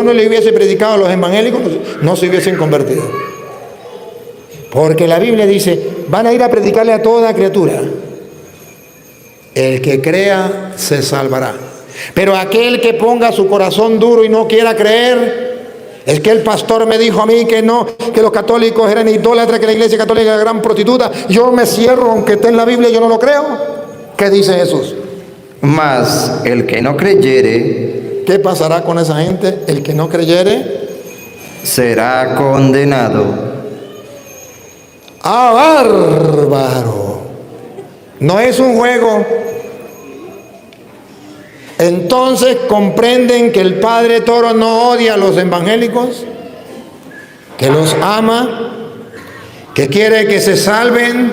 no le hubiese predicado a los evangélicos, no se hubiesen convertido. Porque la Biblia dice, van a ir a predicarle a toda criatura. El que crea se salvará. Pero aquel que ponga su corazón duro y no quiera creer, es que el pastor me dijo a mí que no, que los católicos eran idólatras, que la iglesia católica era gran prostituta. Yo me cierro, aunque esté en la Biblia, yo no lo creo. ¿Qué dice Jesús? Mas el que no creyere, ¿qué pasará con esa gente? El que no creyere será condenado. ¡Ah, bárbaro! No es un juego. Entonces comprenden que el Padre Toro no odia a los evangélicos, que los ama, que quiere que se salven,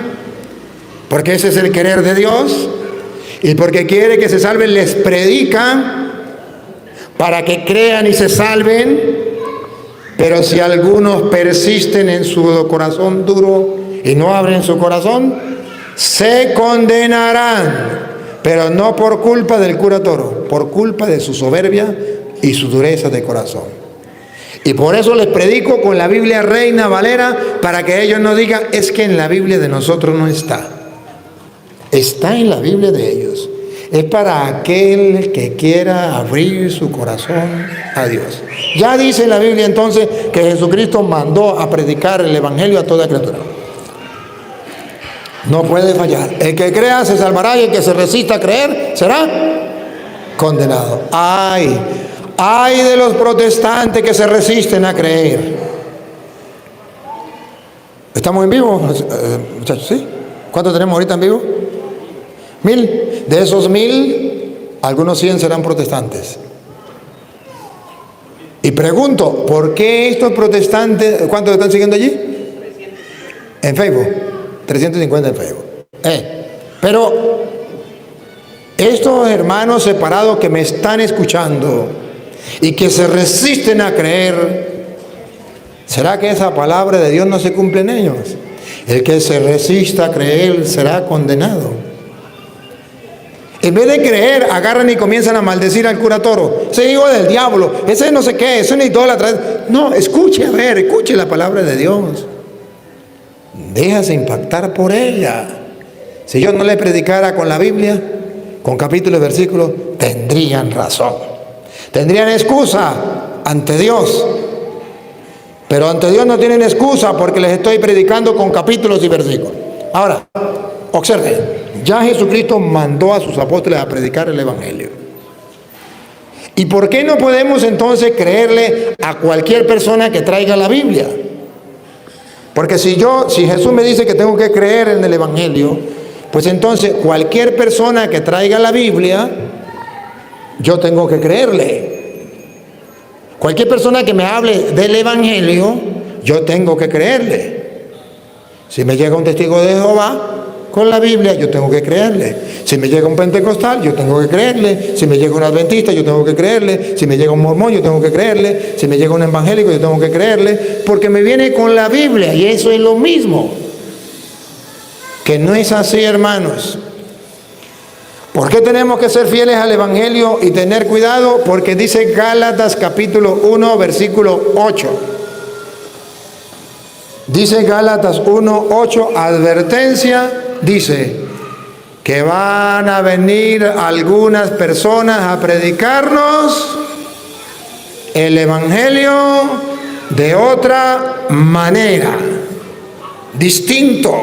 porque ese es el querer de Dios, y porque quiere que se salven les predica para que crean y se salven. Pero si algunos persisten en su corazón duro y no abren su corazón, se condenarán. Pero no por culpa del cura Toro, por culpa de su soberbia y su dureza de corazón. Y por eso les predico con la Biblia Reina Valera, para que ellos no digan, es que en la Biblia de nosotros no está. Está en la Biblia de ellos. Es para aquel que quiera abrir su corazón a Dios. Ya dice la Biblia entonces que Jesucristo mandó a predicar el Evangelio a toda criatura. No puede fallar. El que crea se salvará, y el que se resista a creer será condenado. Ay de los protestantes que se resisten a creer. ¿Estamos en vivo, muchachos? ¿Sí? ¿Cuántos tenemos ahorita en vivo? 1000. De esos 1000, algunos 100 serán protestantes. Y pregunto, ¿por qué estos protestantes, cuántos están siguiendo allí? En Facebook. 350 en Facebook. Pero estos hermanos separados que me están escuchando y que se resisten a creer, ¿será que esa palabra de Dios no se cumple en ellos? El que se resista a creer será condenado. En vez de creer, agarran y comienzan a maldecir al cura Toro. Ese hijo del diablo, ese no sé qué, ese es un idólatra. No, escuche la palabra de Dios. Déjase impactar por ella. Si yo no le predicara con la Biblia, con capítulos y versículos, tendrían razón. Tendrían excusa ante Dios. Pero ante Dios no tienen excusa, porque les estoy predicando con capítulos y versículos. Ahora, observen, ya Jesucristo mandó a sus apóstoles a predicar el Evangelio. ¿Y por qué no podemos entonces creerle a cualquier persona que traiga la Biblia? Porque si Jesús me dice que tengo que creer en el Evangelio, pues entonces cualquier persona que traiga la Biblia, yo tengo que creerle. Cualquier persona que me hable del Evangelio, yo tengo que creerle. Si me llega un testigo de Jehová con la Biblia, yo tengo que creerle. Si me llega un pentecostal, yo tengo que creerle. Si me llega un adventista, yo tengo que creerle. Si me llega un mormón, yo tengo que creerle. Si me llega un evangélico, yo tengo que creerle, porque me viene con la Biblia, y eso es lo mismo. Que no es así, hermanos. ¿Por qué tenemos que ser fieles al Evangelio y tener cuidado? Porque dice Gálatas capítulo 1, versículo 8. Dice Gálatas 1, 8, advertencia, dice que van a venir algunas personas a predicarnos el Evangelio de otra manera, distinto.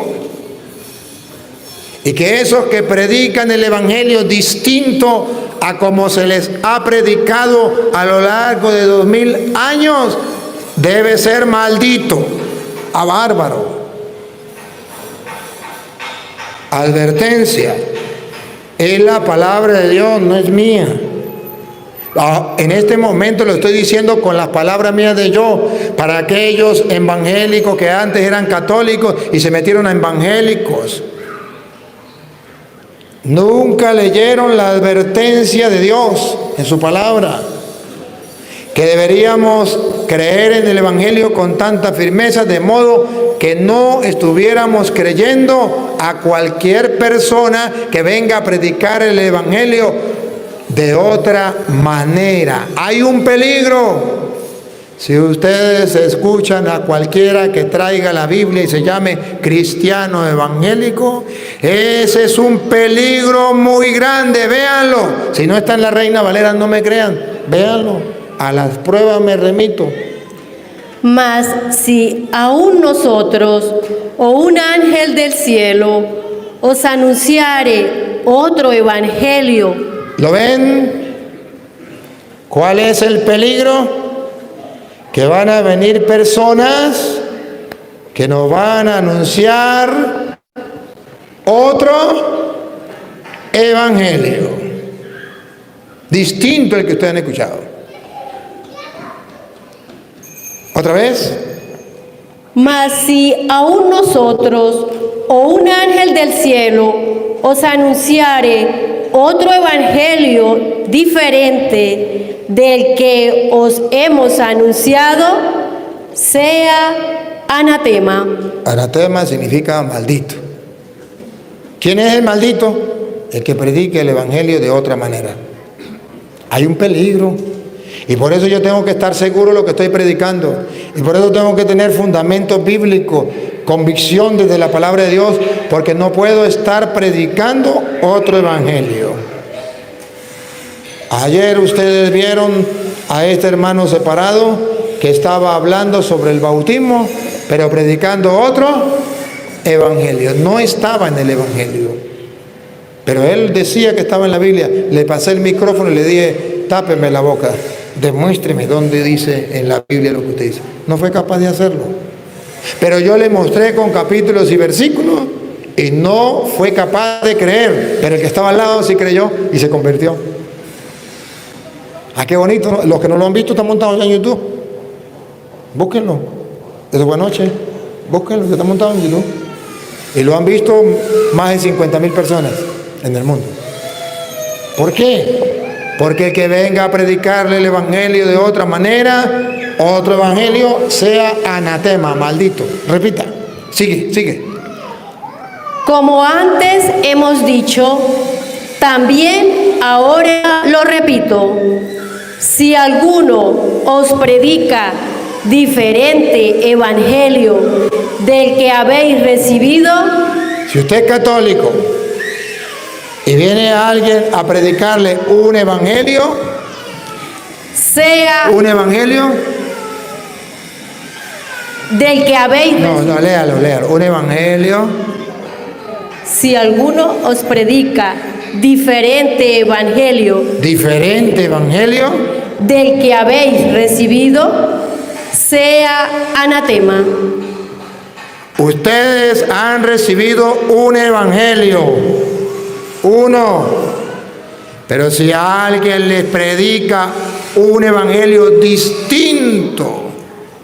Y que esos que predican el Evangelio distinto a como se les ha predicado a lo largo de 2000 años, debe ser maldito, a bárbaro. Advertencia, es la palabra de Dios, no es mía. En este momento lo estoy diciendo con las palabras mías de yo, para aquellos evangélicos que antes eran católicos y se metieron a evangélicos. Nunca leyeron la advertencia de Dios en su palabra, que deberíamos creer en el Evangelio con tanta firmeza, de modo que no estuviéramos creyendo a cualquier persona que venga a predicar el Evangelio de otra manera. Hay un peligro. Si ustedes escuchan a cualquiera que traiga la Biblia y se llame cristiano evangélico, ese es un peligro muy grande, véanlo. Si no está en la Reina Valera, no me crean, véanlo. A las pruebas me remito. Mas si aún nosotros o un ángel del cielo os anunciare otro evangelio. ¿Lo ven? ¿Cuál es el peligro? Que van a venir personas que nos van a anunciar otro evangelio, distinto al que ustedes han escuchado. ¿Otra vez? Mas si aún nosotros o un ángel del cielo os anunciare otro evangelio diferente del que os hemos anunciado, sea anatema. Anatema significa maldito. ¿Quién es el maldito? El que predique el evangelio de otra manera. Hay un peligro. Y por eso yo tengo que estar seguro de lo que estoy predicando. Y por eso tengo que tener fundamento bíblico, convicción desde la palabra de Dios, porque no puedo estar predicando otro evangelio. Ayer ustedes vieron a este hermano separado que estaba hablando sobre el bautismo, pero predicando otro evangelio. No estaba en el evangelio, pero él decía que estaba en la Biblia. Le pasé el micrófono y le dije: tápeme la boca, demuéstreme dónde dice en la Biblia lo que usted dice. No fue capaz de hacerlo, pero yo le mostré con capítulos y versículos y no fue capaz de creer. Pero el que estaba al lado sí creyó y se convirtió. Ah, qué bonito, ¿no? Los que no lo han visto están montados en YouTube. Búsquenlo. Desde buena noche. Búsquenlo, que está montado en YouTube. Y lo han visto más de 50,000 personas en el mundo. ¿Por qué? Porque el que venga a predicarle el evangelio de otra manera, otro evangelio, sea anatema, maldito. Repita. Sigue. Como antes hemos dicho, también ahora lo repito: si alguno os predica diferente evangelio del que habéis recibido. Si usted es católico y viene alguien a predicarle un evangelio, sea un evangelio del que habéis recibido. No, léalo. Un evangelio. Si alguno os predica diferente evangelio del que habéis recibido, sea anatema. Ustedes han recibido un evangelio, uno, pero si alguien les predica un evangelio distinto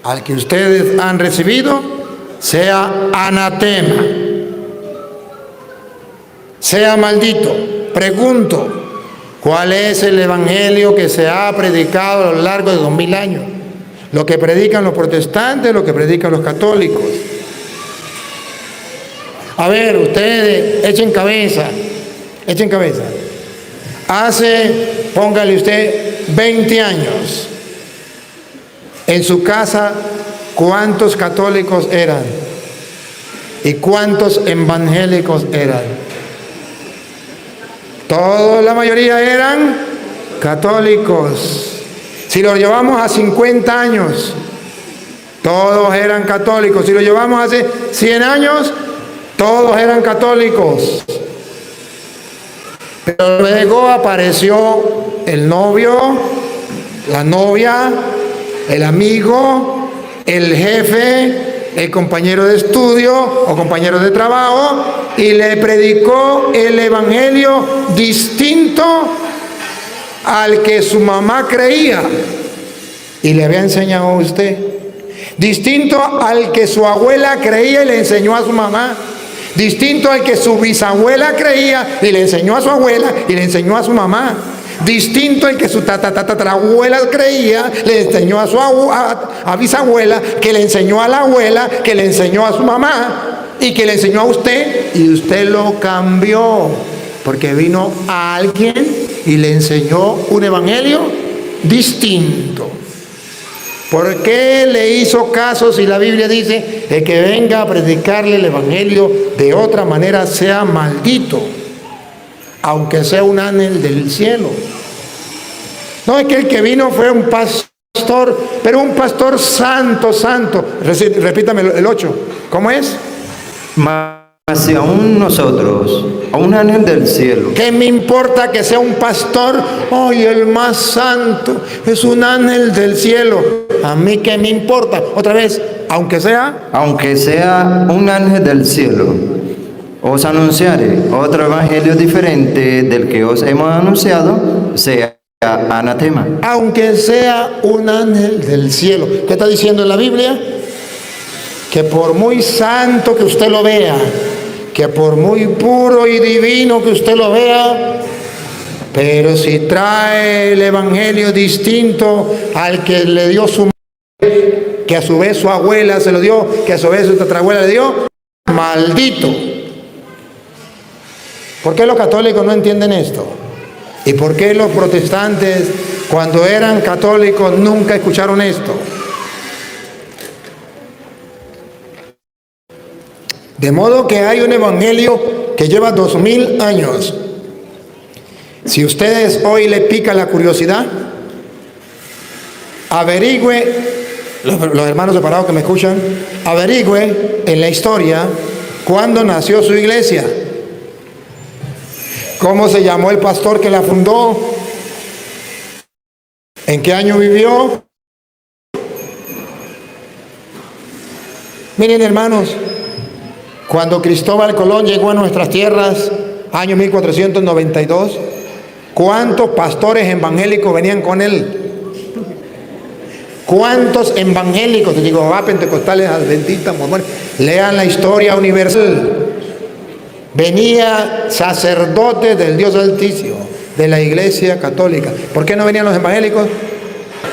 al que ustedes han recibido, sea anatema, sea maldito. Pregunto, ¿cuál es el evangelio que se ha predicado a lo largo de 2000 años? Lo que predican los protestantes, lo que predican los católicos. A ver, ustedes echen cabeza. Hace, póngale usted, 20 años, en su casa, ¿cuántos católicos eran? ¿Y cuántos evangélicos eran? Todos, la mayoría eran católicos. Si lo llevamos a 50 años, todos eran católicos. Si lo llevamos hace 100 años, todos eran católicos. Pero luego apareció el novio, la novia, el amigo, el jefe, el compañero de estudio o compañero de trabajo, y le predicó el evangelio distinto al que su mamá creía y le había enseñado a usted, distinto al que su abuela creía y le enseñó a su mamá, distinto al que su bisabuela creía y le enseñó a su abuela y le enseñó a su mamá, distinto al que su tatarabuela creía, le enseñó a su a bisabuela, que le enseñó a la abuela, que le enseñó a su mamá y que le enseñó a usted, y usted lo cambió porque vino a alguien y le enseñó un evangelio distinto. ¿Por qué le hizo caso si la Biblia dice el que venga a predicarle el evangelio de otra manera sea maldito, aunque sea un ángel del cielo? No, es que el que vino fue un pastor, pero un pastor santo, santo. Repítame el 8. ¿Cómo es? Mas si aún nosotros, a un ángel del cielo, ¿Qué me importa que sea un pastor? ¡Ay, el más santo! Es un ángel del cielo. ¿A mí qué me importa? Otra vez, aunque sea un ángel del cielo, os anunciare otro evangelio diferente del que os hemos anunciado, sea anatema. aunque sea un ángel del cielo. ¿Qué está diciendo en la Biblia? Que por muy santo que usted lo vea, que por muy puro y divino que usted lo vea, pero si trae el evangelio distinto al que le dio su madre, que a su vez su abuela se lo dio, que a su vez su tatarabuela le dio, maldito. ¿Por qué los católicos no entienden esto? ¿Y por qué los protestantes, cuando eran católicos, nunca escucharon esto? De modo que hay un evangelio que lleva 2000 años. Si ustedes hoy le pica la curiosidad, averigüe, los hermanos separados que me escuchan, averigüe en la historia cuándo nació su iglesia. ¿Cómo se llamó el pastor que la fundó? ¿En qué año vivió? Miren, hermanos, cuando Cristóbal Colón llegó a nuestras tierras, año 1492, ¿cuántos pastores evangélicos venían con él? ¿Cuántos evangélicos? Te digo, pentecostales, adventistas, mormones. Lean la historia universal. Venía sacerdotes del Dios Altísimo, de la Iglesia Católica. ¿Por qué no venían los evangélicos?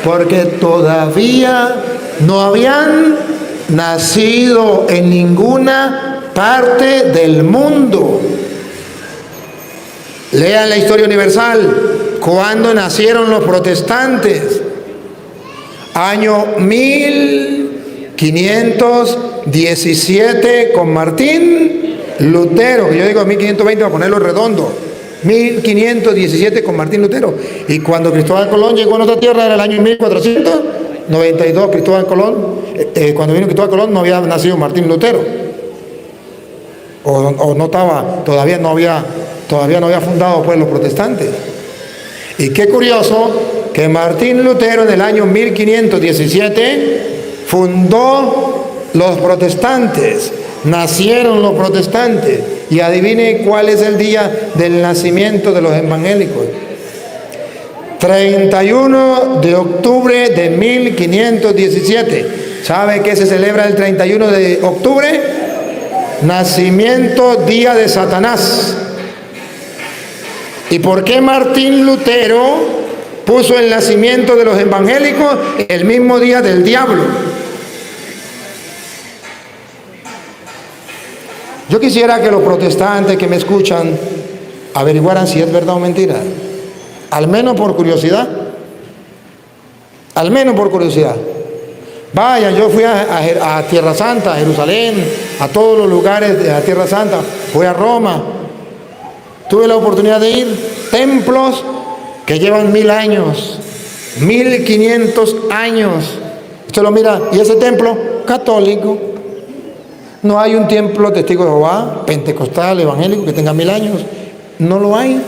Porque todavía no habían nacido en ninguna parte del mundo. Lean la historia universal. ¿Cuándo nacieron los protestantes? Año 1517 con Martín Lutero, que yo digo 1520 para ponerlo redondo. 1517 con Martín Lutero. Y cuando Cristóbal Colón llegó a nuestra tierra era el año 1492. Cristóbal Colón, cuando vino Cristóbal Colón no había nacido Martín Lutero. O no estaba, todavía no había fundado pues los protestantes. Y qué curioso que Martín Lutero en el año 1517 fundó los protestantes. Nacieron los protestantes. Y adivine cuál es el día del nacimiento de los evangélicos. 31 de octubre de 1517. ¿Sabe qué se celebra el 31 de octubre? Nacimiento, día de Satanás. ¿Y por qué Martín Lutero puso el nacimiento de los evangélicos el mismo día del diablo? Yo quisiera que los protestantes que me escuchan averiguaran si es verdad o mentira. Al menos por curiosidad. Al menos por curiosidad. Vaya, yo fui a Tierra Santa, a Jerusalén, a todos los lugares de la Tierra Santa. Fui a Roma. Tuve la oportunidad de ir. Templos que llevan 1000 años. 1500 años. Usted lo mira, y ese templo católico. No hay un templo testigo de Jehová, pentecostal, evangélico, que tenga 1000 años. No lo hay.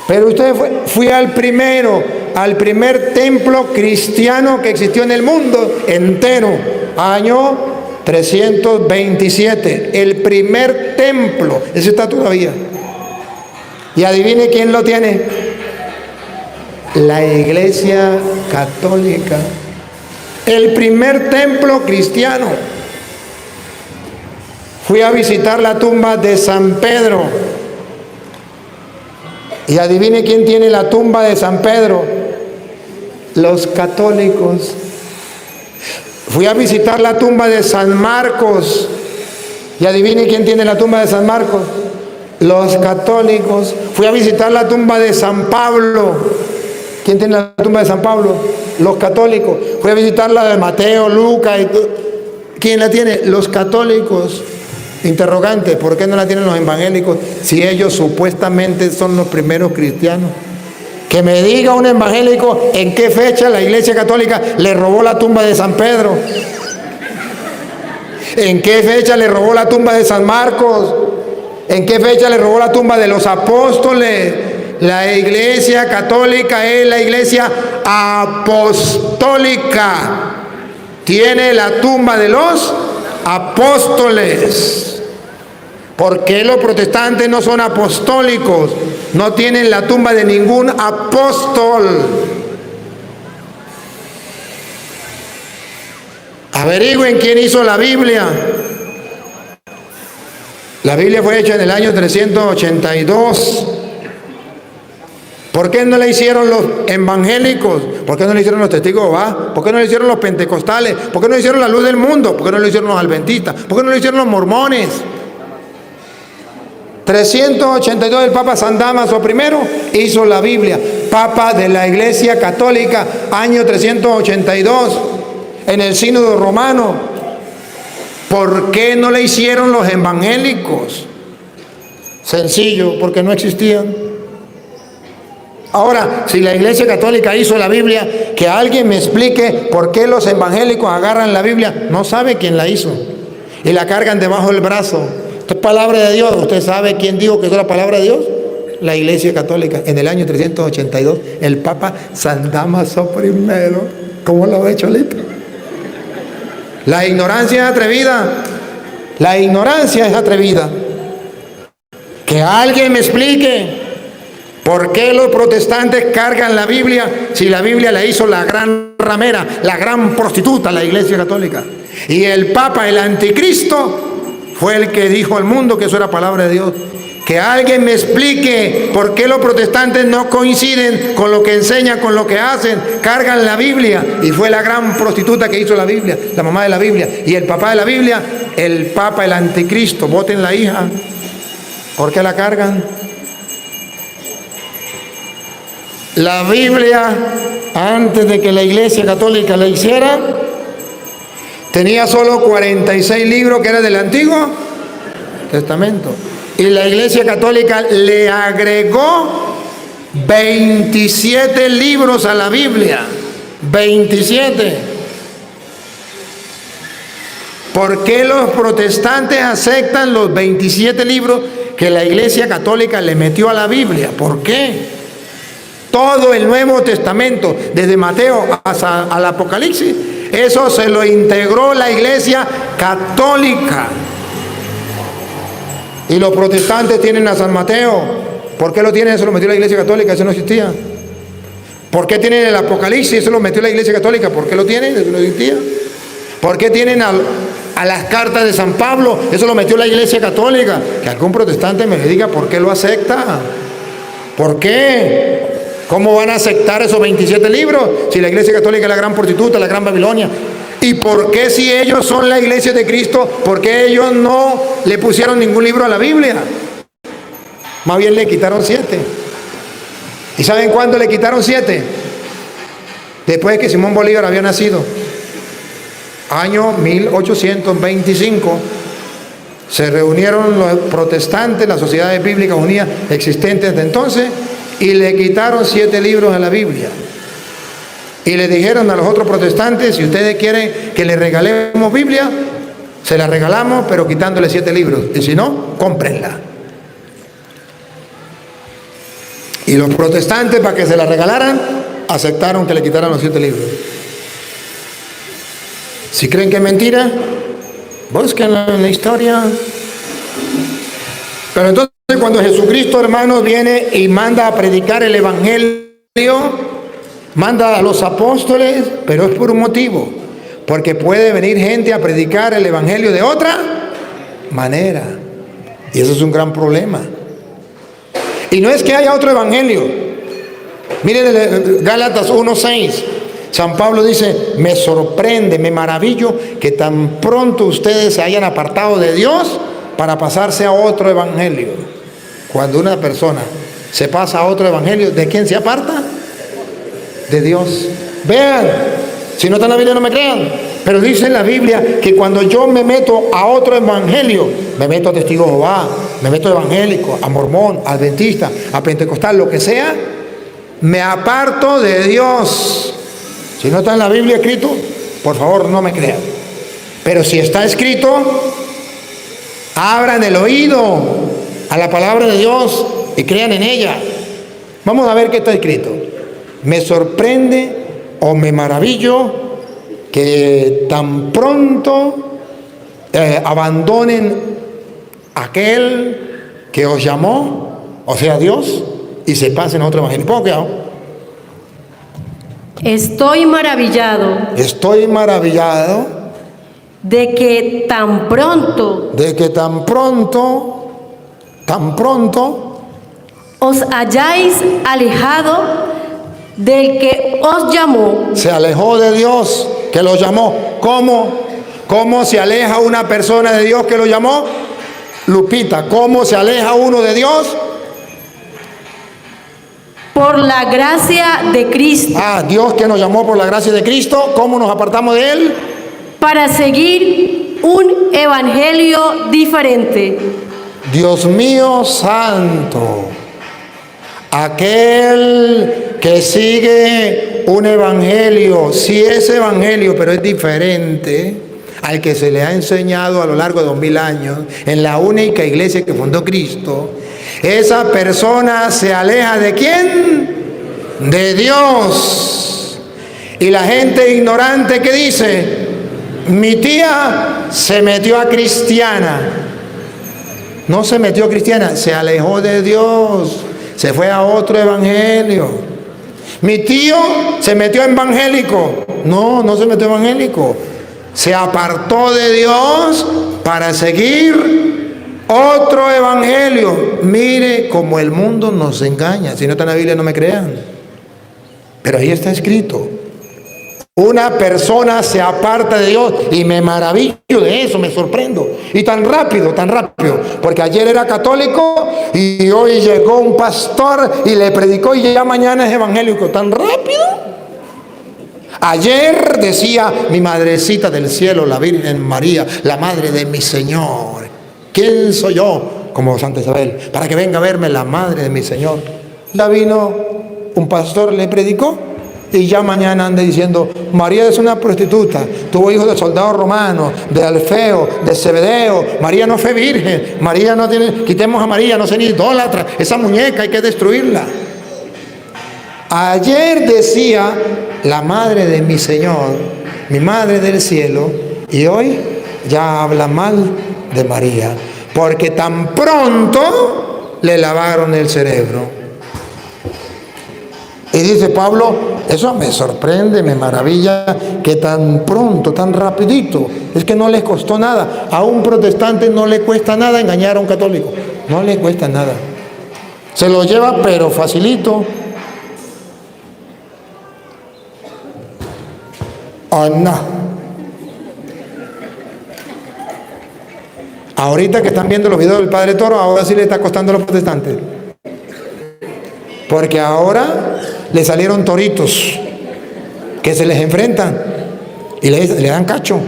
Pero usted fui al primer templo cristiano que existió en el mundo entero, año 327. El primer templo, ese está todavía. Y adivine quién lo tiene. La Iglesia Católica. El primer templo cristiano. Fui a visitar la tumba de San Pedro. Y adivine quién tiene la tumba de San Pedro. Los católicos. Fui a visitar la tumba de San Marcos. Y adivine quién tiene la tumba de San Marcos. Los católicos. Fui a visitar la tumba de San Pablo. ¿Quién tiene la tumba de San Pablo? Los católicos. Fui a visitar la de Mateo, Lucas y ¿quién la tiene? Los católicos. Interrogante, ¿por qué no la tienen los evangélicos si ellos supuestamente son los primeros cristianos? Que me diga un evangélico en qué fecha la Iglesia Católica le robó la tumba de San Pedro. ¿En qué fecha le robó la tumba de San Marcos? ¿En qué fecha le robó la tumba de los apóstoles? La Iglesia Católica es la Iglesia apostólica. Tiene la tumba de los apóstoles. ¿Por qué los protestantes no son apostólicos? No tienen la tumba de ningún apóstol. Averigüen quién hizo la Biblia. La Biblia fue hecha en el año 382. ¿Por qué no la hicieron los evangélicos? ¿Por qué no la hicieron los testigos de Jehová? ¿Por qué no la hicieron los pentecostales? ¿Por qué no la hicieron la luz del mundo? ¿Por qué no la hicieron los adventistas? ¿Por qué no la hicieron los mormones? 382, el Papa San Damaso I hizo la Biblia, Papa de la Iglesia Católica, año 382, en el Sínodo Romano. ¿Por qué no la hicieron los evangélicos? Sencillo, porque no existían. Ahora, si la Iglesia Católica hizo la Biblia, que alguien me explique por qué los evangélicos agarran la Biblia, no sabe quién la hizo, y la cargan debajo del brazo. Esto es palabra de Dios. ¿Usted sabe quién dijo que es la palabra de Dios? La Iglesia Católica. En el año 382, el Papa San Damaso I. ¿Cómo lo ve, Cholito? La ignorancia es atrevida. La ignorancia es atrevida. Que alguien me explique por qué los protestantes cargan la Biblia si la Biblia la hizo la gran ramera, la gran prostituta, la Iglesia Católica. Y el Papa, el anticristo, fue el que dijo al mundo que eso era palabra de Dios. Que alguien me explique por qué los protestantes no coinciden con lo que enseñan, con lo que hacen, cargan la Biblia. Y fue la gran prostituta que hizo la Biblia, la mamá de la Biblia. Y el papá de la Biblia, el Papa, el anticristo. Voten la hija. ¿Por qué la cargan? La Biblia, antes de que la Iglesia Católica la hiciera, tenía solo 46 libros que eran del Antiguo Testamento. Y la Iglesia Católica le agregó 27 libros a la Biblia. 27. ¿Por qué los protestantes aceptan los 27 libros que la Iglesia Católica le metió a la Biblia? ¿Por qué? Todo el Nuevo Testamento, desde Mateo hasta al Apocalipsis, eso se lo integró la Iglesia Católica. Y los protestantes tienen a San Mateo. ¿Por qué lo tienen? Eso lo metió la Iglesia Católica, eso no existía. ¿Por qué tienen el Apocalipsis? Eso lo metió la Iglesia Católica. ¿Por qué lo tienen? Eso no existía. ¿Por qué tienen a las cartas de San Pablo? Eso lo metió la Iglesia Católica. Que algún protestante me diga por qué lo acepta. ¿Por qué? ¿Cómo van a aceptar esos 27 libros si la Iglesia Católica es la gran prostituta, la gran Babilonia? ¿Y por qué si ellos son la Iglesia de Cristo, por qué ellos no le pusieron ningún libro a la Biblia? Más bien le quitaron 7. ¿Y saben cuándo le quitaron 7? Después de que Simón Bolívar había nacido. Año 1825. Se reunieron los protestantes, las sociedades bíblicas unidas existentes desde entonces, y le quitaron 7 libros a la Biblia. Y le dijeron a los otros protestantes: si ustedes quieren que les regalemos Biblia, se la regalamos, pero quitándole 7 libros. Y si no, cómprenla. Y los protestantes, para que se la regalaran, aceptaron que le quitaran los 7 libros. Si creen que es mentira, búsquenla en la historia. Pero entonces, cuando Jesucristo, hermanos, viene y manda a predicar el Evangelio, manda a los apóstoles, pero es por un motivo, porque puede venir gente a predicar el Evangelio de otra manera, y eso es un gran problema. Y no es que haya otro Evangelio. Miren Gálatas 1:6, San Pablo dice: me sorprende, me maravillo que tan pronto ustedes se hayan apartado de Dios para pasarse a otro evangelio. Cuando una persona se pasa a otro evangelio, ¿de quién se aparta? De Dios. Vean, si no está en la Biblia no me crean, pero dice en la Biblia que cuando yo me meto a otro evangelio, me meto a testigo de Jehová, me meto a evangélico, a mormón, a adventista, a pentecostal, lo que sea, me aparto de Dios. Si no está en la Biblia escrito, por favor no me crean. Pero si está escrito, abran el oído a la palabra de Dios y crean en ella. Vamos a ver qué está escrito. Me sorprende o me maravillo que tan pronto abandonen aquel que os llamó, o sea Dios, y se pasen a otro evangelio. ¿Puedo quedar? Estoy maravillado Estoy maravillado de que tan pronto de que tan pronto os hayáis alejado del que os llamó. se alejó de Dios que lo llamó. ¿Cómo se aleja una persona de Dios que lo llamó? Lupita, ¿cómo se aleja uno de Dios? Por la gracia de Cristo, Dios que nos llamó por la gracia de Cristo. ¿Cómo nos apartamos de Él? para seguir un evangelio diferente. Dios mío santo, aquel que sigue un evangelio, sí es evangelio, pero es diferente al que se le ha enseñado a lo largo de 2000 años en la única iglesia que fundó Cristo, esa persona se aleja ¿de quién? De Dios. Y la gente ignorante que dice, mi tía se metió a cristiana. No se metió a cristiana, se alejó de Dios, se fue a otro evangelio. Mi tío se metió a evangélico. No se metió a evangélico. Se apartó de Dios para seguir otro evangelio. Mire cómo el mundo nos engaña. Si no está en la Biblia no me crean, pero ahí está escrito. Una persona se aparta de Dios y me maravillo de eso, me sorprendo. Y tan rápido, porque ayer era católico y hoy llegó un pastor y le predicó y ya mañana es evangélico. Tan rápido. Ayer decía mi madrecita del cielo, la Virgen María, la madre de mi Señor. ¿Quién soy yo? Como Santa Isabel, para que venga a verme la madre de mi Señor. Ya vino un pastor, le predicó. Y ya mañana anda diciendo, María es una prostituta, tuvo hijos de soldados romanos, de Alfeo, de Zebedeo, María no fue virgen, María no tiene, quitemos a María, no sea ni idólatra, esa muñeca hay que destruirla. Ayer decía la madre de mi Señor, mi madre del cielo, y hoy ya habla mal de María, porque tan pronto le lavaron el cerebro. Y dice Pablo, eso me sorprende, me maravilla, que tan pronto, tan rapidito, es que no les costó nada. A un protestante no le cuesta nada engañar a un católico, no le cuesta nada. Se lo lleva pero facilito. Oh, no. Ahorita que están viendo los videos del Padre Toro, ahora sí le está costando a los protestantes. Porque ahora le salieron toritos que se les enfrentan y le dan cacho.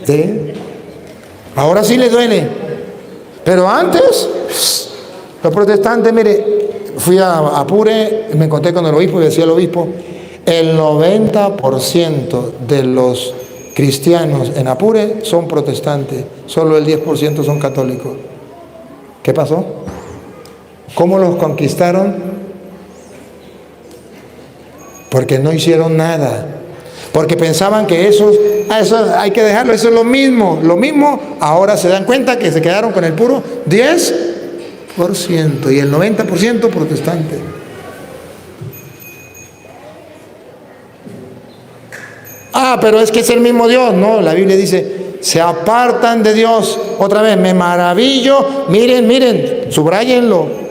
¿Sí? Ahora sí les duele. Pero antes, los protestantes, mire, fui a Apure, me encontré con el obispo y decía el obispo, el 90% de los cristianos en Apure son protestantes, solo el 10% son católicos. ¿Qué pasó? ¿Cómo los conquistaron? Porque no hicieron nada. Porque pensaban que eso hay que dejarlo, eso es lo mismo. Ahora se dan cuenta que se quedaron con el puro 10% y el 90% protestante. Pero es que es el mismo Dios. No, la Biblia dice, se apartan de Dios. Otra vez, me maravillo. Miren, subráyenlo.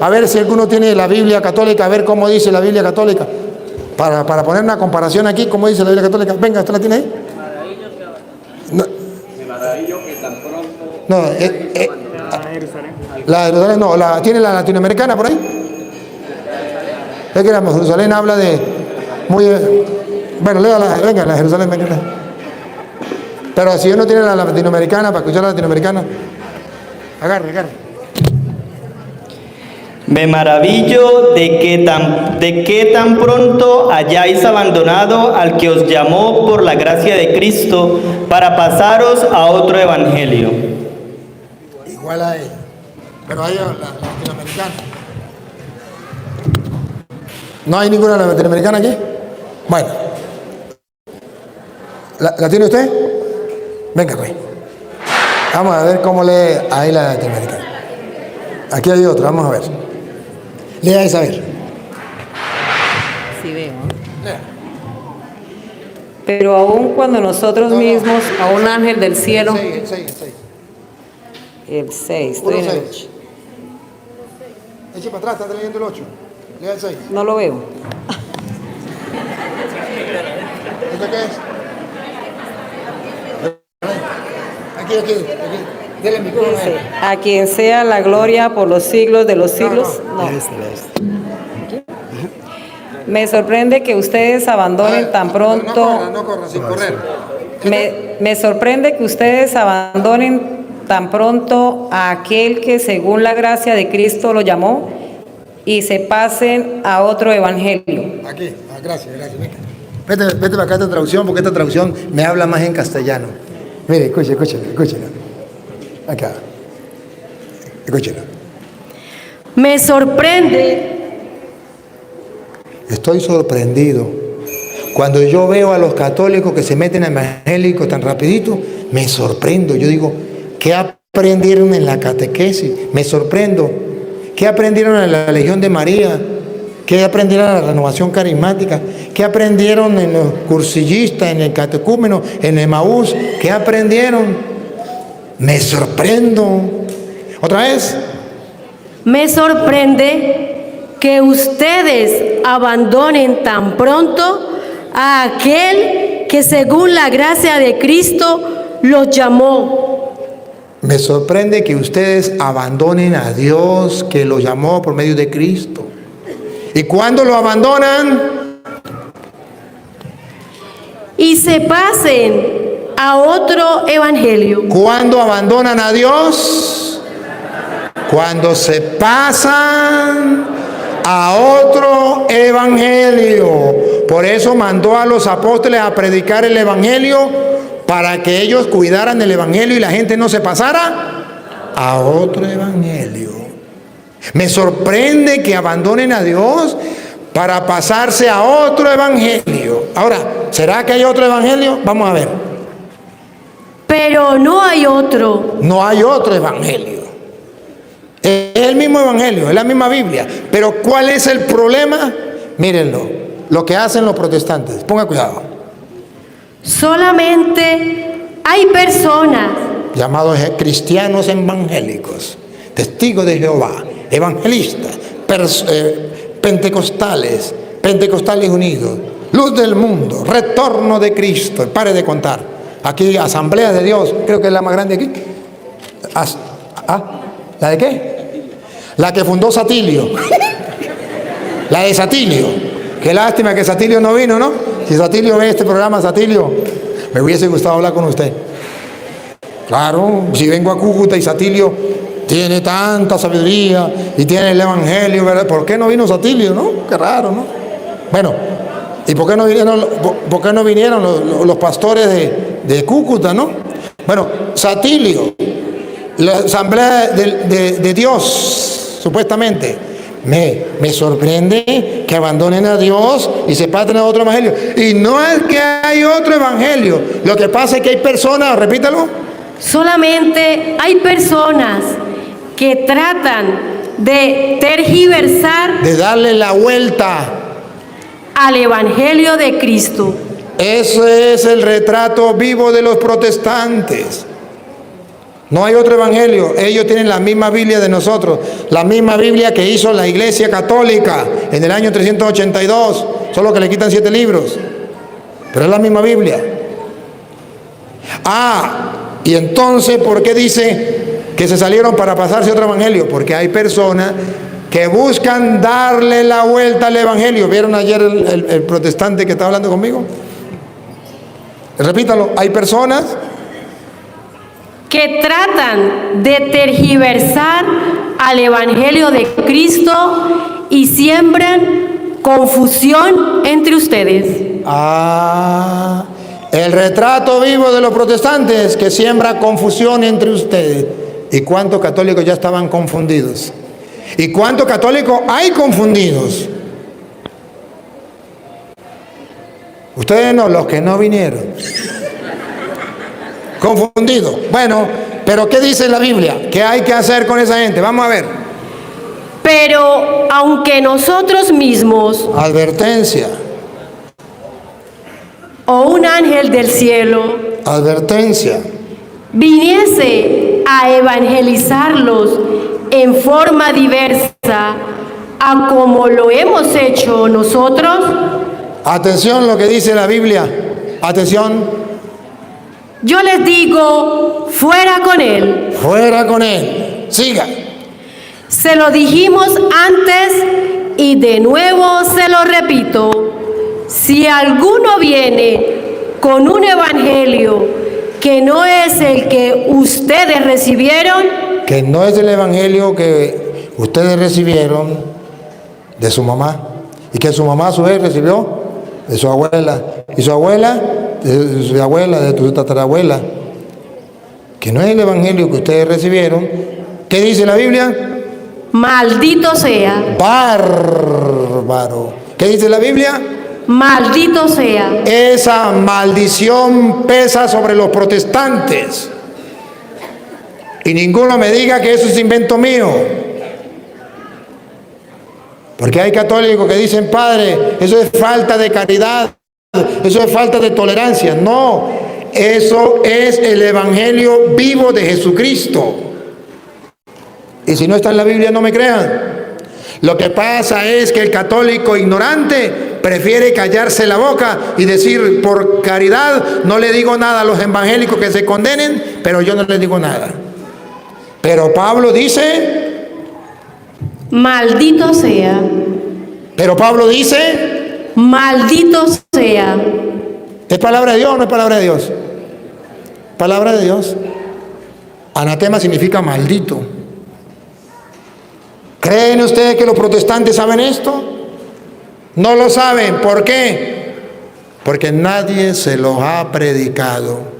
A ver si alguno tiene la Biblia católica, a ver cómo dice la Biblia católica. Para poner una comparación aquí, ¿cómo dice la Biblia católica? Venga, ¿usted la tiene ahí? No. Me maravillo que tan pronto... No, la de Jerusalén no, ¿tiene la latinoamericana por ahí? Es que la Jerusalén habla de Muy bueno, léala, venga, la Jerusalén, venga. Pero si uno tiene la latinoamericana, para escuchar la latinoamericana, agarre. Me maravillo de que tan pronto hayáis abandonado al que os llamó por la gracia de Cristo para pasaros a otro evangelio. Igual a ella, pero hay la latinoamericana. ¿No hay ninguna latinoamericana aquí? Bueno. ¿La tiene usted? Venga, pues. Vamos a ver cómo lee ahí la latinoamericana. Aquí hay otra, vamos a ver. Lea esa, a ver. Sí veo. Lea. Pero aun cuando nosotros mismos, a un ángel del cielo, El 6. el 6, estoy en el 1-6. 8. Eche para atrás, está leyendo el 8. Lea el 6. No lo veo. ¿Esto qué es? Aquí. Dele el micrófono. Dice, a quien sea la gloria por los siglos de los siglos. No. Me sorprende que ustedes abandonen tan pronto. No corra, sin correr. Me sorprende que ustedes abandonen tan pronto a aquel que según la gracia de Cristo lo llamó y se pasen a otro evangelio. Aquí, gracias. Vete para acá esta traducción, porque esta traducción me habla más en castellano. Mire, escúchela. Acá. Escúchela. Me sorprende. Estoy sorprendido. Cuando yo veo a los católicos que se meten a evangélicos tan rapidito, me sorprendo. Yo digo, ¿qué aprendieron en la catequesis? Me sorprendo. ¿Qué aprendieron en la Legión de María? ¿Qué aprendieron en la renovación carismática? ¿Qué aprendieron en los cursillistas, en el catecúmeno, en el Emaús? ¿Qué aprendieron? Me sorprendo. ¿Otra vez? Me sorprende que ustedes abandonen tan pronto a aquel que según la gracia de Cristo los llamó. Me sorprende que ustedes abandonen a Dios que los llamó por medio de Cristo. ¿Y cuándo lo abandonan? Y se pasen a otro evangelio. ¿Cuándo abandonan a Dios? Cuando se pasan a otro evangelio. Por eso mandó a los apóstoles a predicar el evangelio, para que ellos cuidaran el evangelio y la gente no se pasara a otro evangelio. Me sorprende que abandonen a Dios para pasarse a otro evangelio. Ahora, ¿será que hay otro evangelio? Vamos a ver. Pero no hay otro. No hay otro evangelio. Es el mismo evangelio, es la misma Biblia. Pero ¿cuál es el problema? Mírenlo, lo que hacen los protestantes. Ponga cuidado. Solamente hay personas Llamados cristianos evangélicos, testigos de Jehová, evangelistas, pentecostales unidos, luz del mundo, retorno de Cristo. Pare de contar. Aquí, Asamblea de Dios, creo que es la más grande aquí. ¿La de qué? La que fundó Satilio. La de Satilio. Qué lástima que Satilio no vino, ¿no? Si Satilio ve este programa, Satilio, me hubiese gustado hablar con usted. Claro, si vengo a Cúcuta y Satilio tiene tanta sabiduría y tiene el evangelio, ¿verdad? ¿Por qué no vino Satilio, no? Qué raro, ¿no? Bueno, ¿y por qué no vinieron los pastores de Cúcuta, no? Bueno, Satilio, la Asamblea de Dios, supuestamente. Me sorprende que abandonen a Dios y se pasen a otro evangelio. Y no es que hay otro evangelio. Lo que pasa es que hay personas, repítalo. Solamente hay personas que tratan de tergiversar, De darle la vuelta. al Evangelio de Cristo. Ese es el retrato vivo de los protestantes. No hay otro evangelio. Ellos tienen la misma Biblia de nosotros, la misma Biblia que hizo la Iglesia Católica en el año 382, solo que le quitan 7 libros, pero es la misma Biblia. Y entonces, ¿por qué dice que se salieron para pasarse a otro evangelio? Porque hay personas que buscan darle la vuelta al Evangelio. ¿Vieron ayer el protestante que estaba hablando conmigo? Repítalo, hay personas que tratan de tergiversar al Evangelio de Cristo y siembran confusión entre ustedes. El retrato vivo de los protestantes que siembra confusión entre ustedes. ¿Y cuántos católicos ya estaban confundidos? ¿Y cuántos católicos hay confundidos? Ustedes no, los que no vinieron. Confundidos. Bueno, pero ¿qué dice la Biblia? ¿Qué hay que hacer con esa gente? Vamos a ver. Pero aunque nosotros mismos Advertencia. o un ángel del cielo Advertencia. viniese a evangelizarlos en forma diversa a como lo hemos hecho nosotros, Atención lo que dice la Biblia. Atención. yo les digo, fuera con él. Fuera con él. Siga. Se lo dijimos antes y de nuevo se lo repito. Si alguno viene con un evangelio que no es el que ustedes recibieron, Que no es el evangelio que ustedes recibieron de su mamá. Y que su mamá a su vez recibió de su abuela. Y su abuela, de su abuela, de tu tatarabuela. Que no es el evangelio que ustedes recibieron. ¿Qué dice la Biblia? maldito sea, Bárbaro. ¿Qué dice la Biblia? maldito sea. Esa maldición pesa sobre los protestantes. Y ninguno me diga que eso es invento mío. Porque hay católicos que dicen, padre, eso es falta de caridad, eso es falta de tolerancia. No, eso es el evangelio vivo de Jesucristo. Y si no está en la Biblia, no me crean. Lo que pasa es que el católico ignorante prefiere callarse la boca y decir, por caridad no le digo nada a los evangélicos que se condenen, pero yo no les digo nada. Pero Pablo dice, Maldito sea, pero Pablo dice, maldito sea. ¿es palabra de Dios o no es palabra de Dios? Palabra de Dios. Anatema significa maldito. ¿Creen ustedes que los protestantes saben esto? No lo saben. ¿Por qué? Porque nadie se los ha predicado.